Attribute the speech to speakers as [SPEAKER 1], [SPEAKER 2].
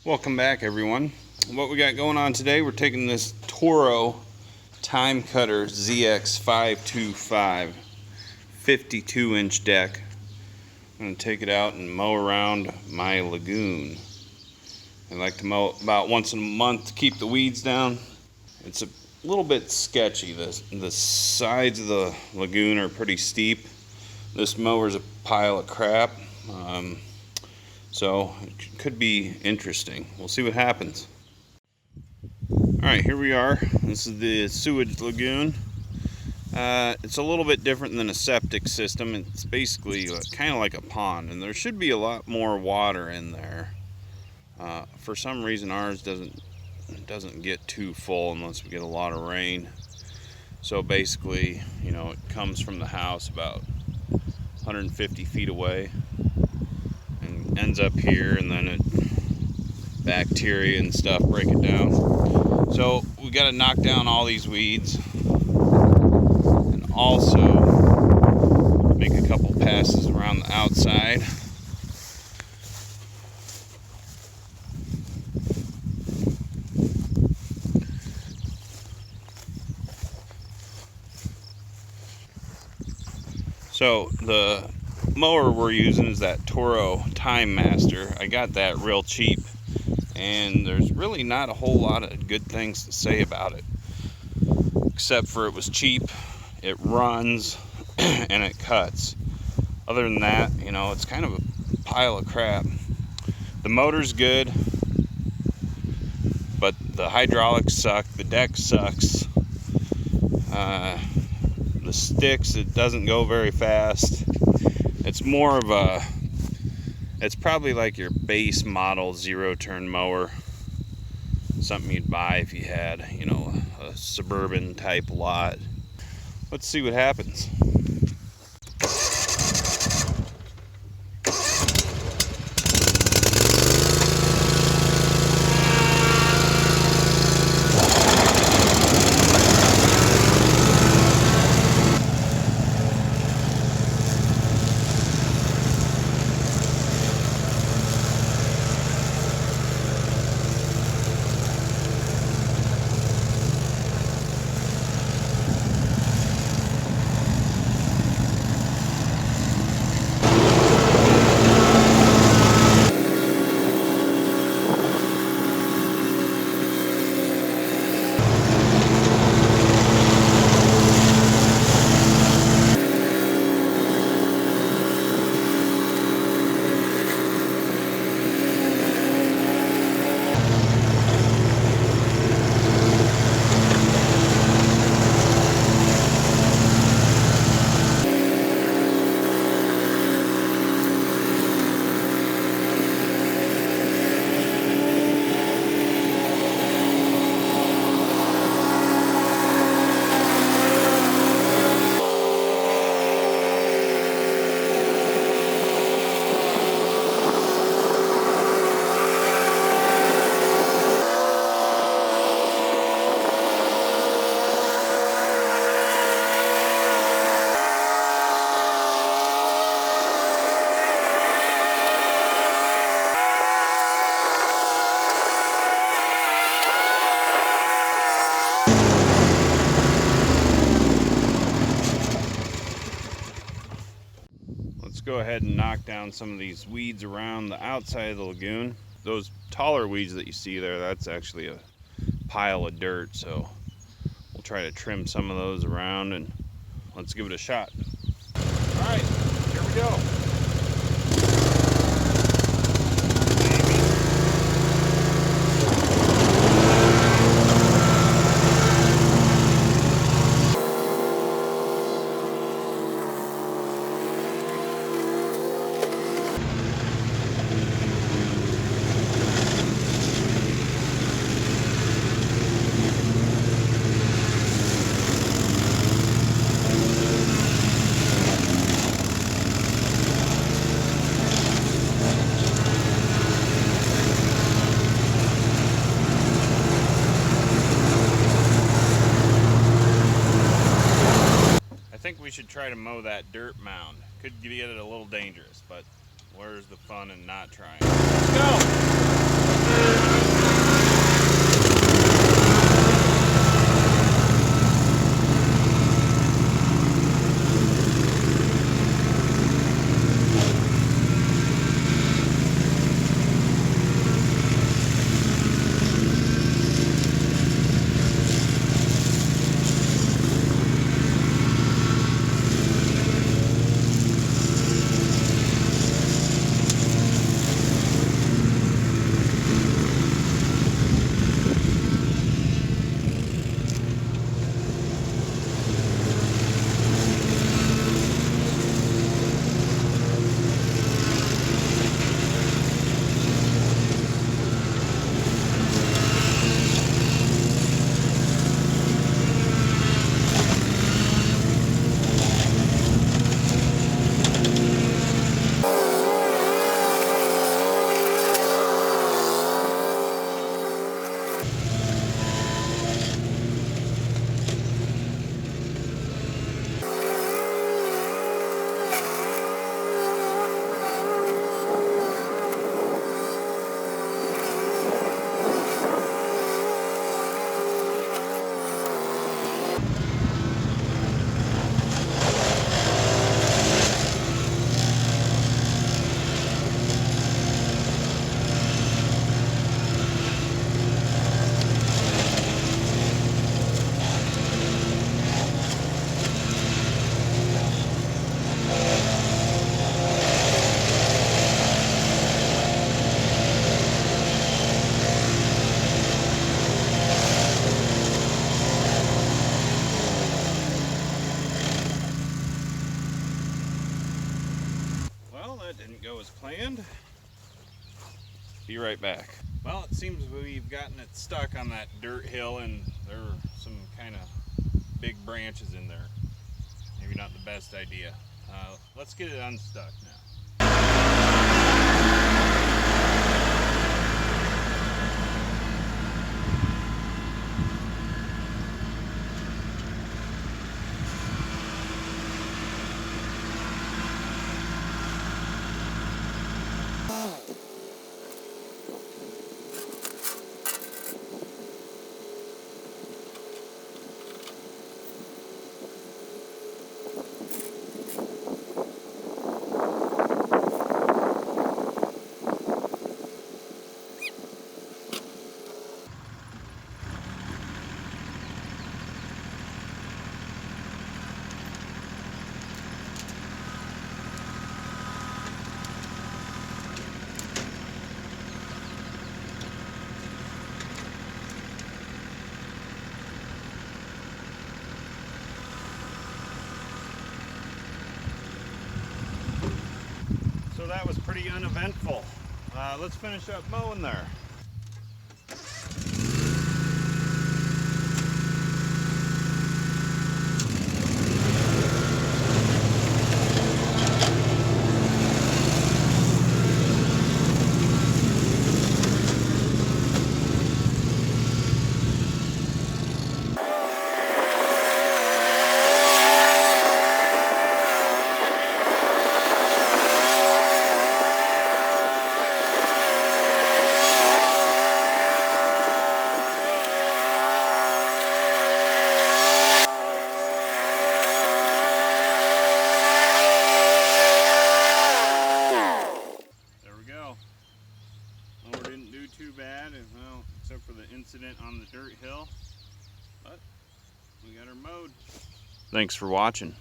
[SPEAKER 1] Welcome back, everyone. What we got going on today, we're taking this Toro Timecutter ZX525 52-inch deck. I'm going to take it out and mow around my lagoon. I like to mow about once a month to keep the weeds down. It's a little bit sketchy. The sides of the lagoon are pretty steep. This mower's a pile of crap. So it could be interesting. We'll see what happens. Alright, here we are. This is the sewage lagoon. It's a little bit different than a septic system. It's basically kind of like a pond, and there should be a lot more water in there. For some reason ours doesn't get too full unless we get a lot of rain. So basically, you know, it comes from the house about 150 feet away and ends up here, and then bacteria and stuff break it down. So we got to knock down all these weeds and also make a couple passes around the outside. So the mower we're using is that Toro Time Master. I got that real cheap, and there's really not a whole lot of good things to say about it, except for it was cheap, it runs, and it cuts. Other than that, you know, it's kind of a pile of crap. The motor's good, but the hydraulics suck, the deck sucks. The sticks, it doesn't go very fast. It's more of a, it's probably like your base model zero-turn mower, something you'd buy if you had, you know, a suburban type lot. Let's see what happens. Go ahead and knock down some of these weeds around the outside of the lagoon. Those taller weeds that you see there, that's actually a pile of dirt, so we'll try to trim some of those around and let's give it a shot. All right, here we go. think we should try to mow that dirt mound. Could get it a little dangerous, but where's the fun in not trying? Let's go! go as planned. Be right back. Well, it seems we've gotten it stuck on that dirt hill, and there are some kind of big branches in there. Maybe not the best idea. Let's get it unstuck now. So that was pretty uneventful. Let's finish up mowing there. Too bad, well, except for the incident on the dirt hill, but we got her mowed. Thanks for watching.